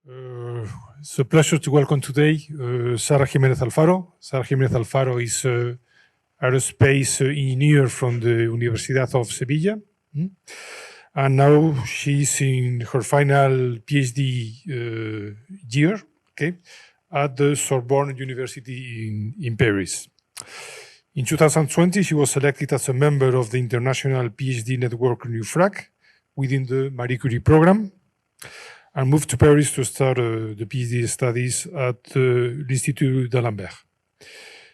It's a pleasure to welcome today Sara Jimenez Alfaro. Sara Jimenez Alfaro is an aerospace engineer from the Universidad of Sevilla. And now she's in her final PhD year, okay, at the Sorbonne University in Paris. In 2020, she was selected as a member of the International PhD Network NewFRAC within the Marie Curie program, and moved to Paris to start the PhD studies at l'Institut d'Alembert.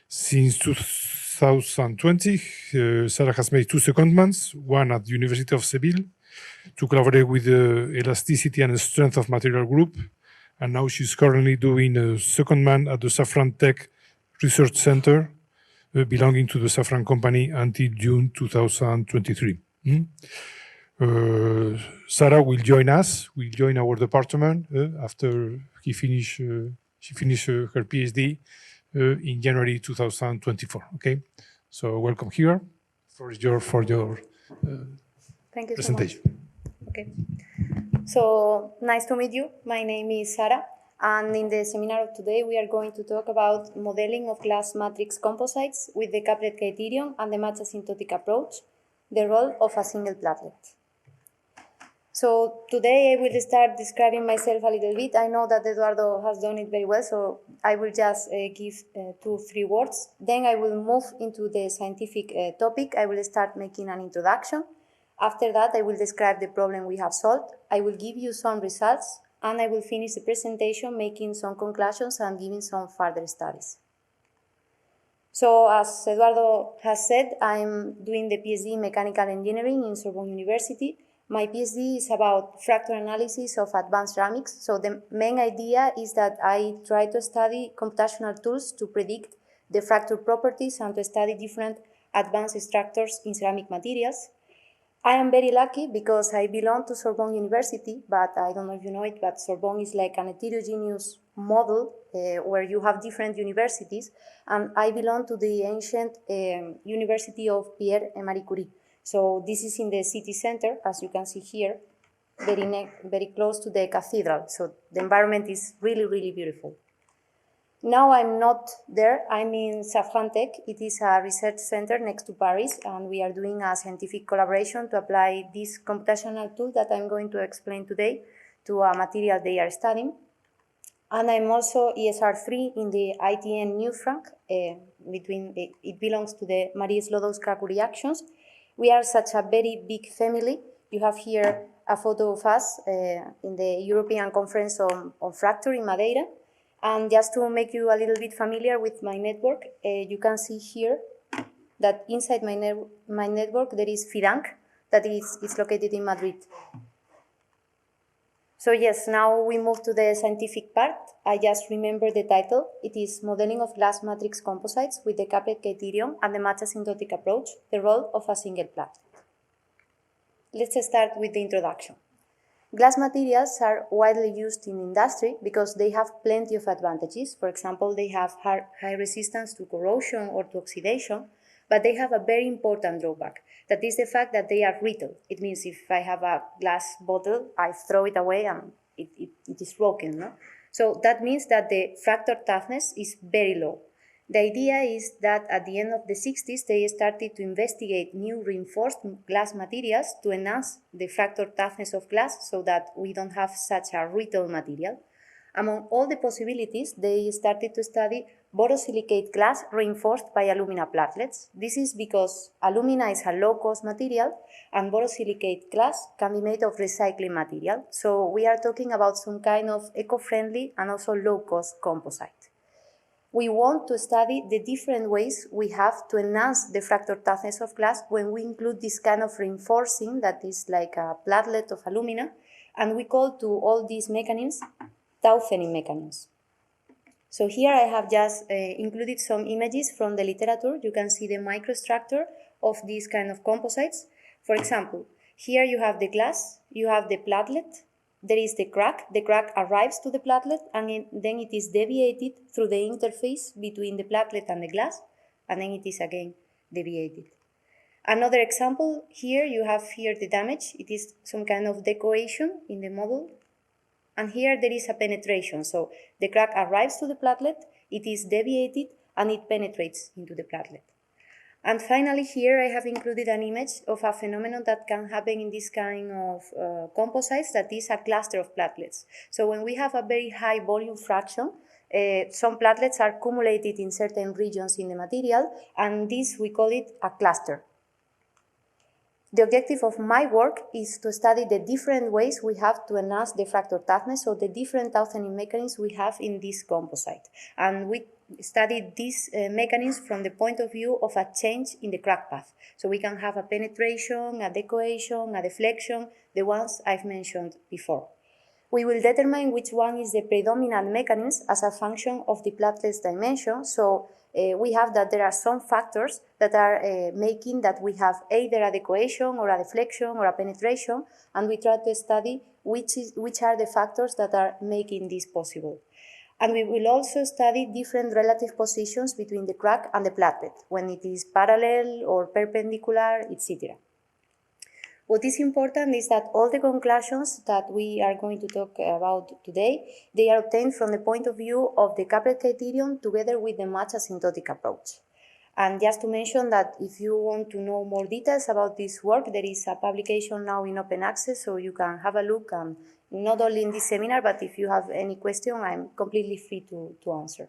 Since 2020, Sara has made two secondments, one at the University of Seville to collaborate with the Elasticity and Strength of Material Group, and now she's currently doing a secondment at the Safran Tech Research Center, belonging to the Safran company until June 2023. Sara will join us, will join our department after she finished her PhD in January 2024. Okay, so welcome here for your Thank you presentation. So much. Okay, so nice to meet you. My name is Sara, and in the seminar of today we are going to talk about modeling of glass matrix composites with the couplet criterion and the match asymptotic approach, the role of a single platelet. So today I will start describing myself a little bit. I know that Eduardo has done it very well, so I will just give 2-3 words. Then I will move into the scientific topic. I will start making an introduction. After that, I will describe the problem we have solved. I will give you some results, and I will finish the presentation making some conclusions and giving some further studies. So as Eduardo has said, I'm doing the PhD in Mechanical Engineering in Sorbonne University. My PhD is about fracture analysis of advanced ceramics. So the main idea is that I try to study computational tools to predict the fracture properties and to study different advanced structures in ceramic materials. I am very lucky because I belong to Sorbonne University, but I don't know if you know it, but Sorbonne is like an heterogeneous model where you have different universities, and I belong to the ancient University of Pierre and Marie Curie. So this is in the city center, as you can see here, very close to the cathedral. So the environment is really, really beautiful. Now I'm not there, I'm in Safran Tech. It is a research center next to Paris, and we are doing a scientific collaboration to apply this computational tool that I'm going to explain today to a material they are studying. And I'm also ESR3 in the ITN NewFRAC, it belongs to the Marie Sklodowska reactions. We are such a very big family. You have here a photo of us in the European Conference on Fracture in Madeira. And just to make you a little bit familiar with my network, you can see here that inside my network there is FIDANC, that is located in Madrid. So yes, now we move to the scientific part. I just remember the title. It is Modeling of Glass Matrix Composites with the couplet criterion and the match asymptotic approach, the role of a single platelet. Let's start with the introduction. Glass materials are widely used in industry because they have plenty of advantages. For example, they have high resistance to corrosion or to oxidation, but they have a very important drawback. That is the fact that they are brittle. It means if I have a glass bottle, I throw it away and it is broken. No? So that means that the fracture toughness is very low. The idea is that at the end of the 60s, they started to investigate new reinforced glass materials to enhance the fracture toughness of glass so that we don't have such a brittle material. Among all the possibilities, they started to study borosilicate glass reinforced by alumina platelets. This is because alumina is a low-cost material and borosilicate glass can be made of recycling material. So we are talking about some kind of eco-friendly and also low-cost composite. We want to study the different ways we have to enhance the fracture toughness of glass when we include this kind of reinforcing that is like a platelet of alumina, and we call to all these mechanisms Tauchening mechanisms. So here I have just included some images from the literature. You can see the microstructure of these kind of composites. For example, here you have the glass, you have the platelet, there is the crack arrives to the platelet and then it is deviated through the interface between the platelet and the glass, and then it is again deviated. Another example, here you have here the damage. It is some kind of decoration in the model. and here there is a penetration. So the crack arrives to the platelet, it is deviated, and it penetrates into the platelet. And finally, here I have included an image of a phenomenon that can happen in this kind of composites, that is a cluster of platelets. So when we have a very high volume fraction, some platelets are accumulated in certain regions in the material, and this we call it a cluster. The objective of my work is to study the different ways we have to enhance the fracture toughness, so the different toughening mechanisms we have in this composite. And we studied these mechanisms from the point of view of a change in the crack path. So we can have a penetration, a decohesion, a deflection, the ones I've mentioned before. We will determine which one is the predominant mechanism as a function of the platelet's dimension. So we have that there are some factors that are making that we have either a decohesion or a deflection or a penetration, and we try to study which are the factors that are making this possible. And we will also study different relative positions between the crack and the platelet, when it is parallel or perpendicular, etc. What is important is that all the conclusions that we are going to talk about today, they are obtained from the point of view of the couplet criterion together with the match asymptotic approach. And just to mention that if you want to know more details about this work, there is a publication now in open access, so you can have a look, not only in this seminar, but if you have any question, I'm completely free to answer.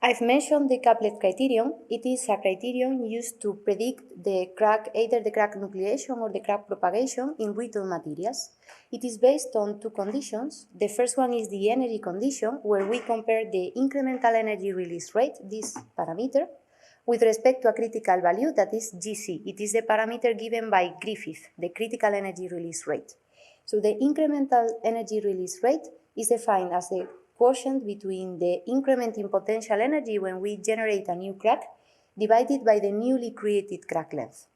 I've mentioned the couplet criterion. It is a criterion used to predict the crack, either the crack nucleation or the crack propagation in brittle materials. It is based on two conditions. The first one is the energy condition, where we compare the incremental energy release rate, this parameter, with respect to a critical value, that is GC. It is the parameter given by Griffith, the critical energy release rate. So the incremental energy release rate is defined as the quotient between the increment in potential energy when we generate a new crack divided by the newly created crack length.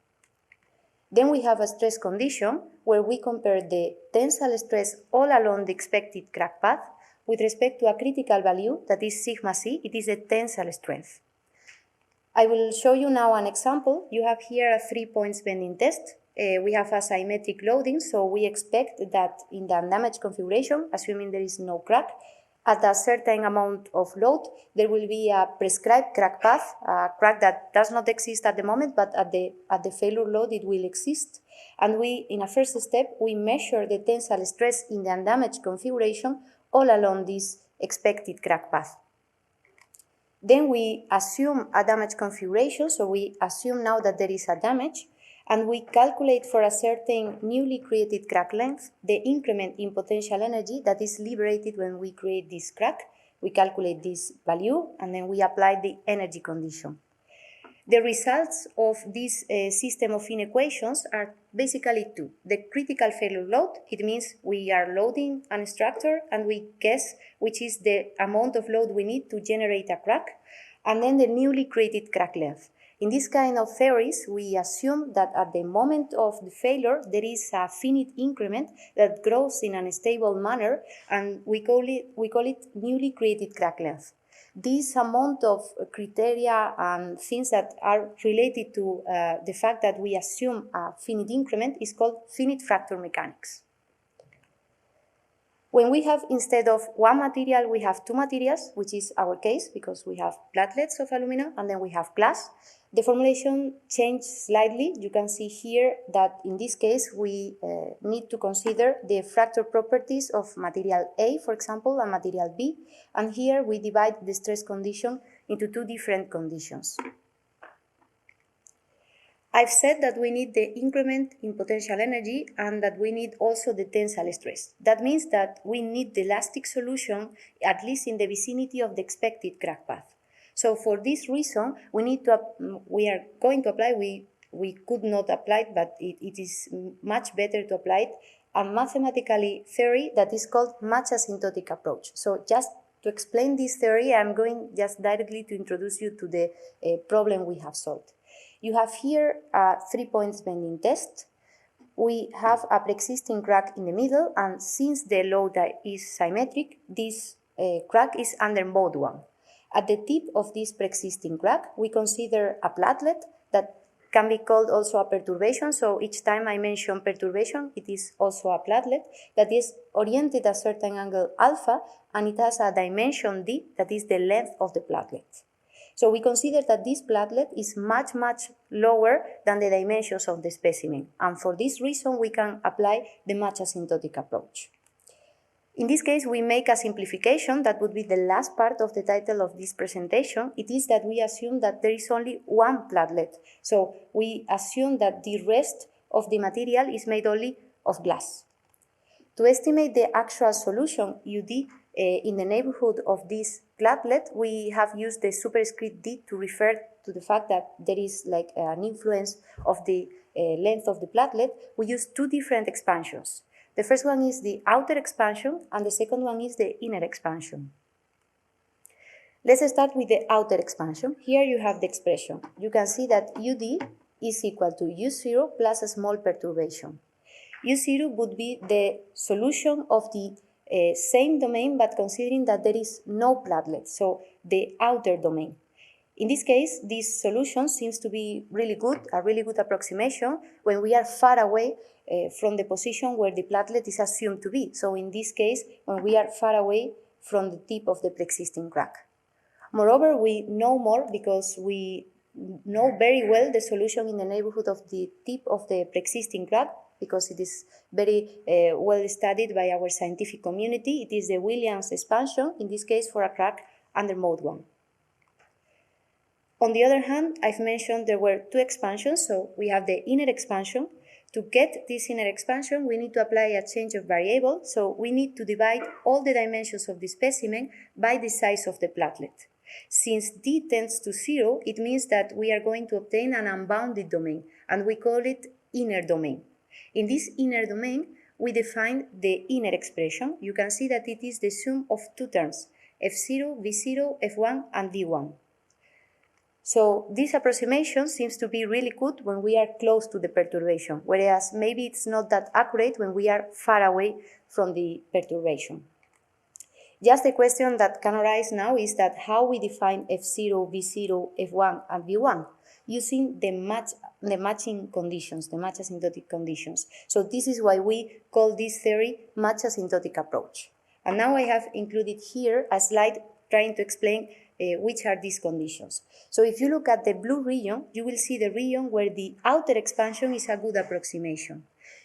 Then we have a stress condition where we compare the tensile stress all along the expected crack path with respect to a critical value, that is sigma c. It is the tensile strength. I will show you now an example. You have here a 3-point bending test. We have a symmetric loading, so we expect that in the undamaged configuration, assuming there is no crack, at a certain amount of load, there will be a prescribed crack path, a crack that does not exist at the moment, but at the failure load it will exist. And we, in a first step, we measure the tensile stress in the undamaged configuration all along this expected crack path. Then we assume a damage configuration, so we assume now that there is a damage, and we calculate for a certain newly created crack length the increment in potential energy that is liberated when we create this crack. We calculate this value, and then we apply the energy condition. The results of this system of inequations are basically two. The critical failure load, it means we are loading a structure and we guess which is the amount of load we need to generate a crack, and then the newly created crack length. In this kind of theories, we assume that at the moment of the failure, there is a finite increment that grows in an unstable manner, and we call it newly created crack length. This amount of criteria and things that are related to the fact that we assume a finite increment is called finite fracture mechanics. When we have, instead of one material, we have two materials, which is our case because we have platelets of aluminum and then we have glass, the formulation changed slightly. You can see here that in this case we need to consider the fracture properties of material A, for example, and material B, and here we divide the stress condition into two different conditions. I've said that we need the increment in potential energy and that we need also the tensile stress. That means that we need the elastic solution at least in the vicinity of the expected crack path. So for this reason, we are going to apply, we could not apply it, but it is much better to apply it, a mathematically theory that is called match asymptotic approach. So just to explain this theory, I'm going just directly to introduce you to the problem we have solved. You have here a 3-point bending test. We have a pre-existing crack in the middle, and since the load is symmetric, this crack is under mode 1. At the tip of this pre-existing crack, we consider a platelet that can be called also a perturbation. So each time I mention perturbation, it is also a platelet that is oriented at a certain angle alpha, and it has a dimension d, that is the length of the platelet. So we consider that this platelet is much, much lower than the dimensions of the specimen. And for this reason, we can apply the match asymptotic approach. In this case, we make a simplification that would be the last part of the title of this presentation. It is that we assume that there is only one platelet. So we assume that the rest of the material is made only of glass. To estimate the actual solution, UD, in the neighborhood of this platelet, we have used the superscript d to refer to the fact that there is like an influence of the length of the platelet. We use two different expansions. The first one is the outer expansion, and the second one is the inner expansion. Let's start with the outer expansion. Here you have the expression. You can see that UD is equal to U0 plus a small perturbation. U0 would be the solution of the same domain, but considering that there is no platelet, so the outer domain. In this case, this solution seems to be really good, a really good approximation when we are far away from the position where the platelet is assumed to be. So in this case, when we are far away from the tip of the pre-existing crack. Moreover, we know more because we know very well the solution in the neighborhood of the tip of the pre-existing crack, because it is very well studied by our scientific community. It is the Williams expansion, in this case for a crack under mode 1. On the other hand, I've mentioned there were two expansions, so we have the inner expansion. To get this inner expansion, we need to apply a change of variable, so we need to divide all the dimensions of the specimen by the size of the platelet. Since d tends to 0, it means that we are going to obtain an unbounded domain, and we call it inner domain. In this inner domain, we define the inner expression. You can see that it is the sum of two terms, F0, V0, F1, and D1. So this approximation seems to be really good when we are close to the perturbation, whereas maybe it's not that accurate when we are far away from the perturbation. Just the question that can arise now is that how we define F0, V0, F1, and V1 using the matching conditions, the match asymptotic conditions. So this is why we call this theory match asymptotic approach. And now I have included here a slide trying to explain which are these conditions. So if you look at the blue region, you will see the region where the outer expansion is a good approximation.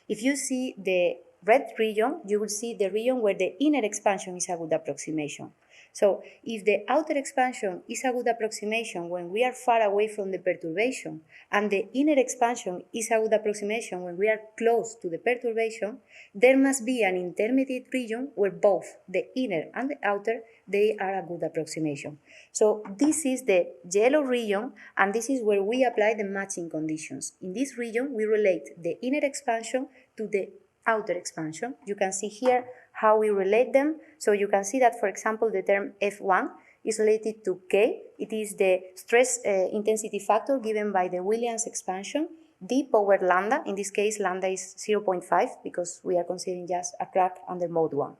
If you see the red region, you will see the region where the inner expansion is a good approximation. So if the outer expansion is a good approximation when we are far away from the perturbation, and the inner expansion is a good approximation when we are close to the perturbation, there must be an intermediate region where both the inner and the outer, they are a good approximation. So this is the yellow region, and this is where we apply the matching conditions. In this region, we relate the inner expansion to the outer expansion. You can see here how we relate them. So you can see that, for example, the term F1 is related to K. It is the stress intensity factor given by the Williams expansion, d power lambda. In this case, lambda is 0.5 because we are considering just a crack under mode 1.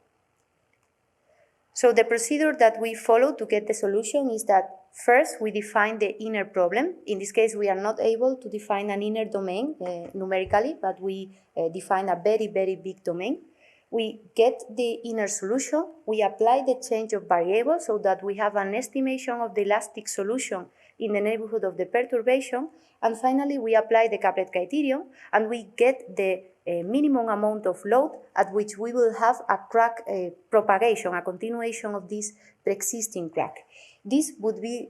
So the procedure that we follow to get the solution is that first we define the inner problem. In this case, we are not able to define an inner domain numerically, but we define a very, very big domain. We get the inner solution, we apply the change of variable so that we have an estimation of the elastic solution in the neighborhood of the perturbation, and finally we apply the couplet criterion and we get the minimum amount of load at which we will have a crack propagation, a continuation of this pre-existing crack. This would be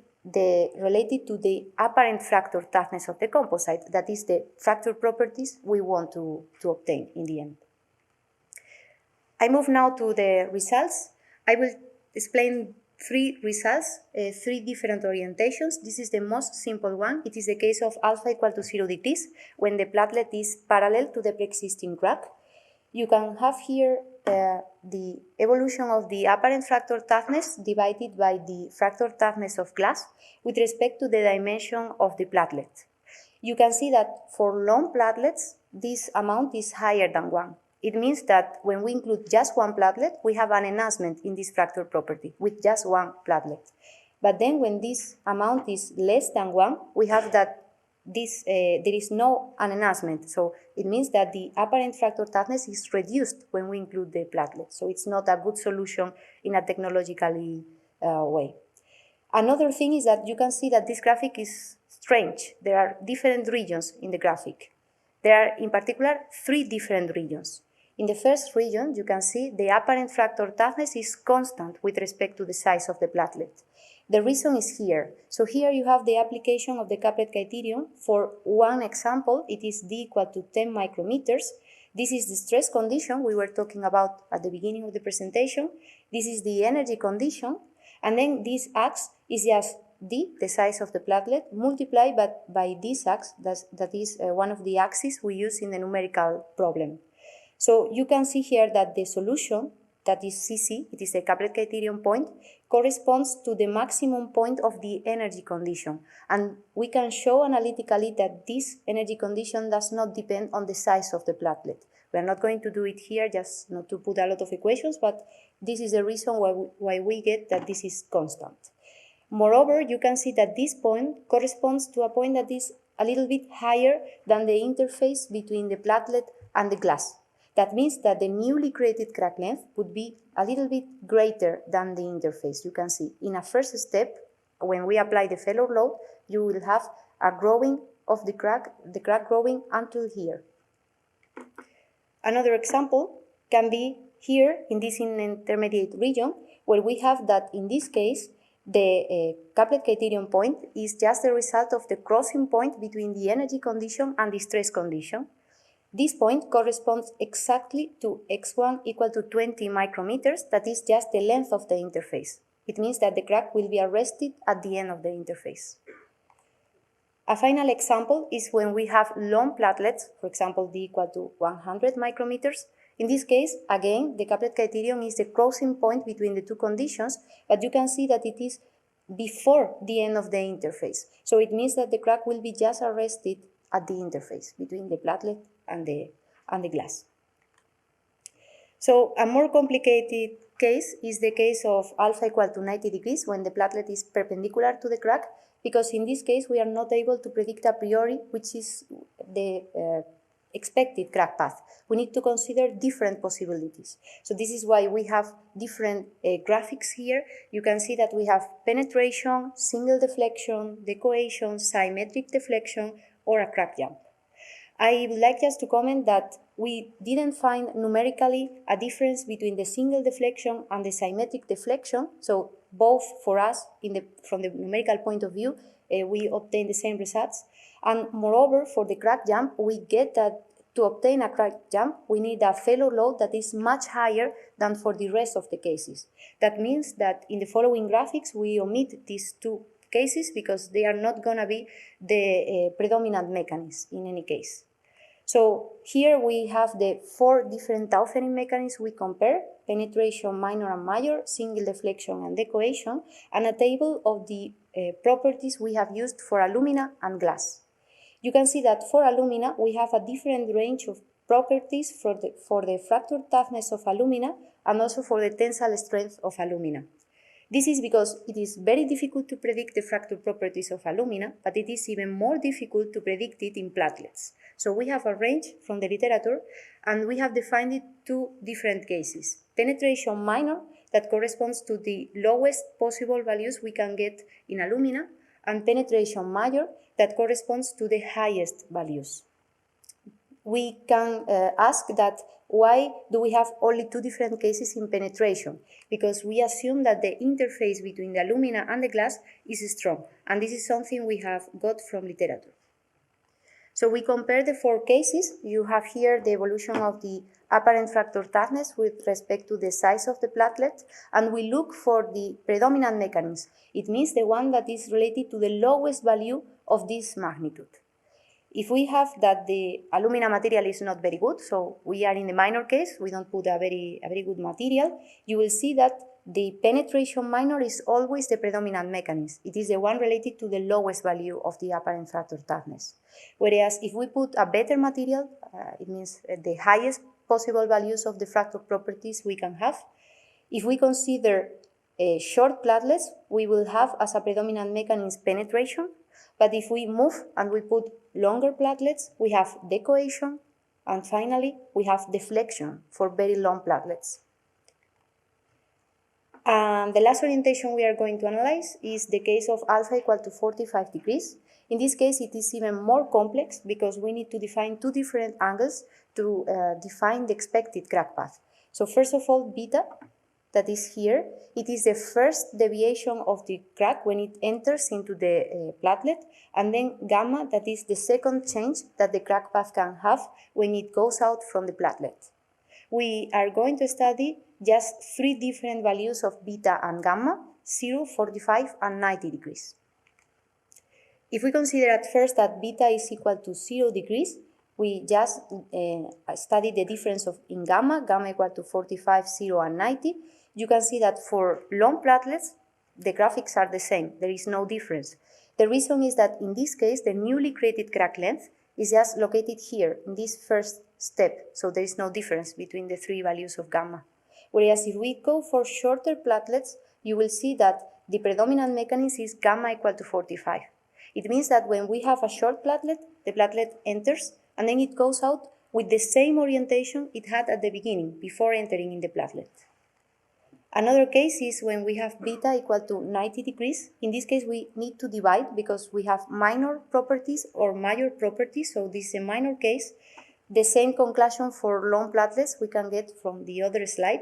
related to the apparent fracture toughness of the composite, that is the fracture properties we want to obtain in the end. I move now to the results. I will explain three results, three different orientations. This is the most simple one. It is the case of alpha equal to 0 degrees when the platelet is parallel to the pre-existing crack. You can have here the evolution of the apparent fracture toughness divided by the fracture toughness of glass with respect to the dimension of the platelet. You can see that for long platelets, this amount is higher than 1. It means that when we include just one platelet, we have an enhancement in this fracture property with just one platelet. But then when this amount is less than 1, we have that there is no enhancement. So it means that the apparent fracture toughness is reduced when we include the platelet. So it's not a good solution in a technologically way. Another thing is that you can see that this graphic is strange. There are different regions in the graphic. There are, in particular, 3 different regions. In the first region, you can see the apparent fracture toughness is constant with respect to the size of the platelet. The reason is here. So here you have the application of the couplet criterion. For one example, it is D equal to 10 micrometers. This is the stress condition we were talking about at the beginning of the presentation. This is the energy condition. And then this axis is just D, the size of the platelet, multiplied by this axis, that is one of the axes we use in the numerical problem. So you can see here that the solution, that is CC, it is the couplet criterion point, corresponds to the maximum point of the energy condition. And we can show analytically that this energy condition does not depend on the size of the platelet. We are not going to do it here, just not to put a lot of equations, but this is the reason why we get that this is constant. Moreover, you can see that this point corresponds to a point that is a little bit higher than the interface between the platelet and the glass. That means that the newly created crack length would be a little bit greater than the interface. You can see in a first step, when we apply the failure load, you will have a growing of the crack growing until here. Another example can be here in this intermediate region, where we have that in this case, the couplet criterion point is just the result of the crossing point between the energy condition and the stress condition. This point corresponds exactly to x1 equal to 20 micrometers, that is just the length of the interface. It means that the crack will be arrested at the end of the interface. A final example is when we have long platelets, for example, D equal to 100 micrometers. In this case, again, the couplet criterion is the crossing point between the two conditions, but you can see that it is before the end of the interface. So it means that the crack will be just arrested at the interface between the platelet and the glass. So a more complicated case is the case of alpha equal to 90 degrees when the platelet is perpendicular to the crack, because in this case we are not able to predict a priori which is the expected crack path. We need to consider different possibilities. So this is why we have different graphics here. You can see that we have penetration, single deflection, decohesion, symmetric deflection, or a crack jump. I would like just to comment that we didn't find numerically a difference between the single deflection and the symmetric deflection. So both for us, from the numerical point of view, we obtain the same results. And moreover, for the crack jump, we get that to obtain a crack jump, we need a failure load that is much higher than for the rest of the cases. That means that in the following graphics, we omit these two cases because they are not going to be the predominant mechanism in any case. So here we have the 4 different Tauferin mechanisms we compare: penetration, minor and major, single deflection and decohesion, and a table of the properties we have used for alumina and glass. You can see that for alumina we have a different range of properties for the fracture toughness of alumina and also for the tensile strength of alumina. This is because it is very difficult to predict the fracture properties of alumina, but it is even more difficult to predict it in platelets. So we have a range from the literature, and we have defined it 2 different cases. Penetration minor, that corresponds to the lowest possible values we can get in alumina, and penetration major, that corresponds to the highest values. We can ask that why do we have only 2 different cases in penetration? Because we assume that the interface between the alumina and the glass is strong, and this is something we have got from literature. So we compare the 4 cases. You have here the evolution of the apparent fracture toughness with respect to the size of the platelet, and we look for the predominant mechanism. It means the one that is related to the lowest value of this magnitude. If we have that the alumina material is not very good, so we are in the minor case, we don't put a very good material, you will see that the penetration minor is always the predominant mechanism. It is the one related to the lowest value of the apparent fracture toughness. Whereas if we put a better material, it means the highest possible values of the fracture properties we can have. If we consider short platelets, we will have as a predominant mechanism penetration, But if we move and we put longer platelets, we have decohesion, and finally, we have deflection for very long platelets. And the last orientation we are going to analyze is the case of alpha equal to 45 degrees. In this case, it is even more complex because we need to define two different angles to define the expected crack path. So first of all, beta, that is here, it is the first deviation of the crack when it enters into the platelet, and then gamma, that is the second change that the crack path can have when it goes out from the platelet. We are going to study just three different values of beta and gamma, 0, 45, and 90 degrees. If we consider at first that beta is equal to 0 degrees, we just study the difference in gamma equal to 45, 0, and 90. You can see that for long platelets, the graphics are the same. There is no difference. The reason is that in this case, the newly created crack length is just located here in this first step. So there is no difference between the three values of gamma. Whereas if we go for shorter platelets, you will see that the predominant mechanism is gamma equal to 45. It means that when we have a short platelet, the platelet enters and then it goes out with the same orientation it had at the beginning, before entering in the platelet. Another case is when we have beta equal to 90 degrees. In this case, we need to divide because we have minor properties or major properties. So this is a minor case. The same conclusion for long platelets we can get from the other slide.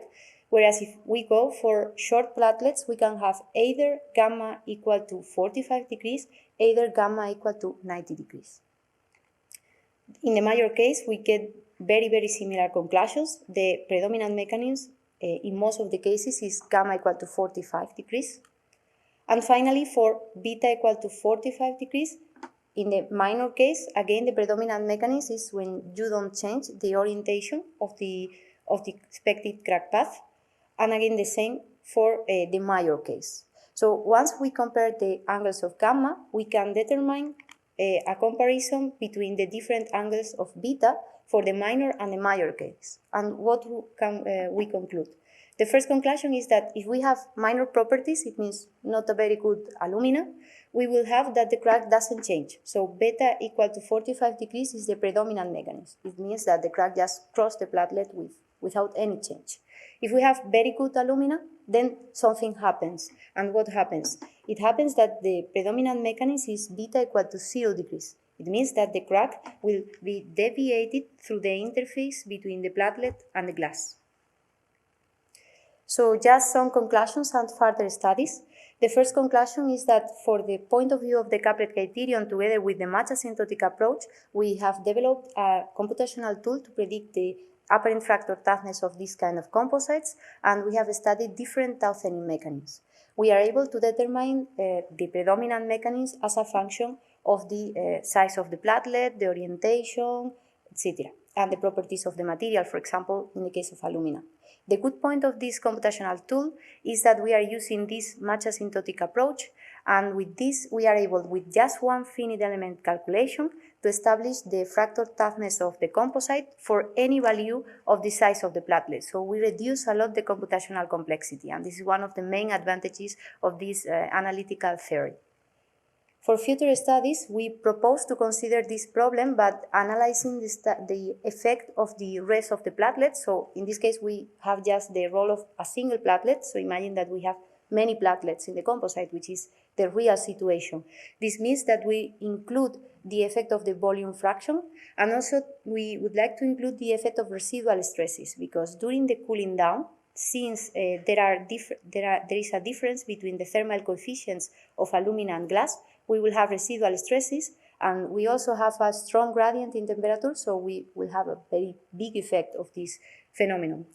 Whereas if we go for short platelets, we can have either gamma equal to 45 degrees, either gamma equal to 90 degrees. In the major case, we get very, very similar conclusions. The predominant mechanism in most of the cases is gamma equal to 45 degrees. And finally, for beta equal to 45 degrees, in the minor case, again, the predominant mechanism is when you don't change the orientation of the expected crack path. And again, the same for the major case. So once we compare the angles of gamma, we can determine a comparison between the different angles of beta for the minor and the major case. And what can we conclude? The first conclusion is that if we have minor properties, it means not a very good alumina, we will have that the crack doesn't change. So beta equal to 45 degrees is the predominant mechanism. It means that the crack just crossed the platelet without any change. If we have very good alumina, then something happens. And what happens? It happens that the predominant mechanism is beta equal to 0 degrees. It means that the crack will be deviated through the interface between the platelet and the glass. So just some conclusions and further studies. The first conclusion is that for the point of view of the couplet criterion, together with the match asymptotic approach, we have developed a computational tool to predict the apparent fracture toughness of this kind of composites, and we have studied different tauthening mechanisms. We are able to determine the predominant mechanism as a function of the size of the platelet, the orientation, etc., and the properties of the material, for example, in the case of alumina. The good point of this computational tool is that we are using this match asymptotic approach, and with this we are able, with just one finite element calculation, to establish the fracture toughness of the composite for any value of the size of the platelet. So we reduce a lot the computational complexity, and this is one of the main advantages of this analytical theory. For future studies, we propose to consider this problem, but analyzing the effect of the rest of the platelets. So in this case, we have just the role of a single platelet. So imagine that we have many platelets in the composite, which is the real situation. This means that we include the effect of the volume fraction, and also we would like to include the effect of residual stresses, because during the cooling down, since there is a difference between the thermal coefficients of alumina and glass, we will have residual stresses, and we also have a strong gradient in temperature, so we will have a very big effect of this phenomenon.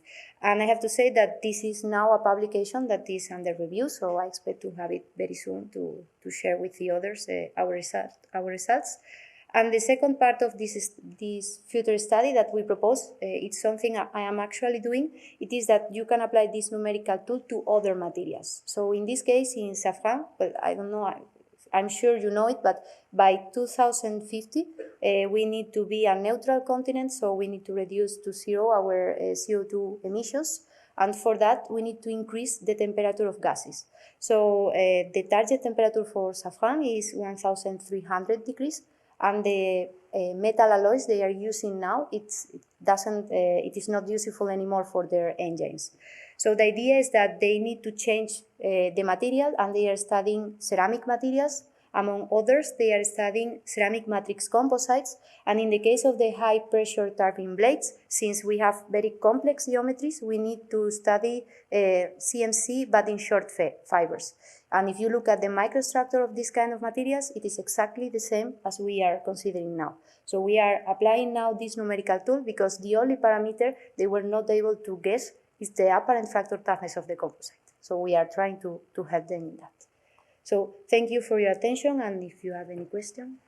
And I have to say that this is now a publication that is under review, so I expect to have it very soon to share with the others our results. And the second part of this future study that we propose, it's something I am actually doing. It is that you can apply this numerical tool to other materials. So in this case, in saffron, well, I don't know, I'm sure you know it, but by 2050, we need to be a neutral continent, so we need to reduce to zero our CO2 emissions. And for that, we need to increase the temperature of gases. So the target temperature for saffron is 1,300 degrees, and the metal alloys they are using now, it is not useful anymore for their engines. So the idea is that they need to change the material, and they are studying ceramic materials. Among others, they are studying ceramic matrix composites, and in the case of the high-pressure turbine blades, since we have very complex geometries, we need to study CMC, but in short fibers. And if you look at the microstructure of this kind of materials, it is exactly the same as we are considering now. So we are applying now this numerical tool because the only parameter they were not able to guess is the apparent fracture toughness of the composite. So we are trying to help them in that. So thank you for your attention, and if you have any question.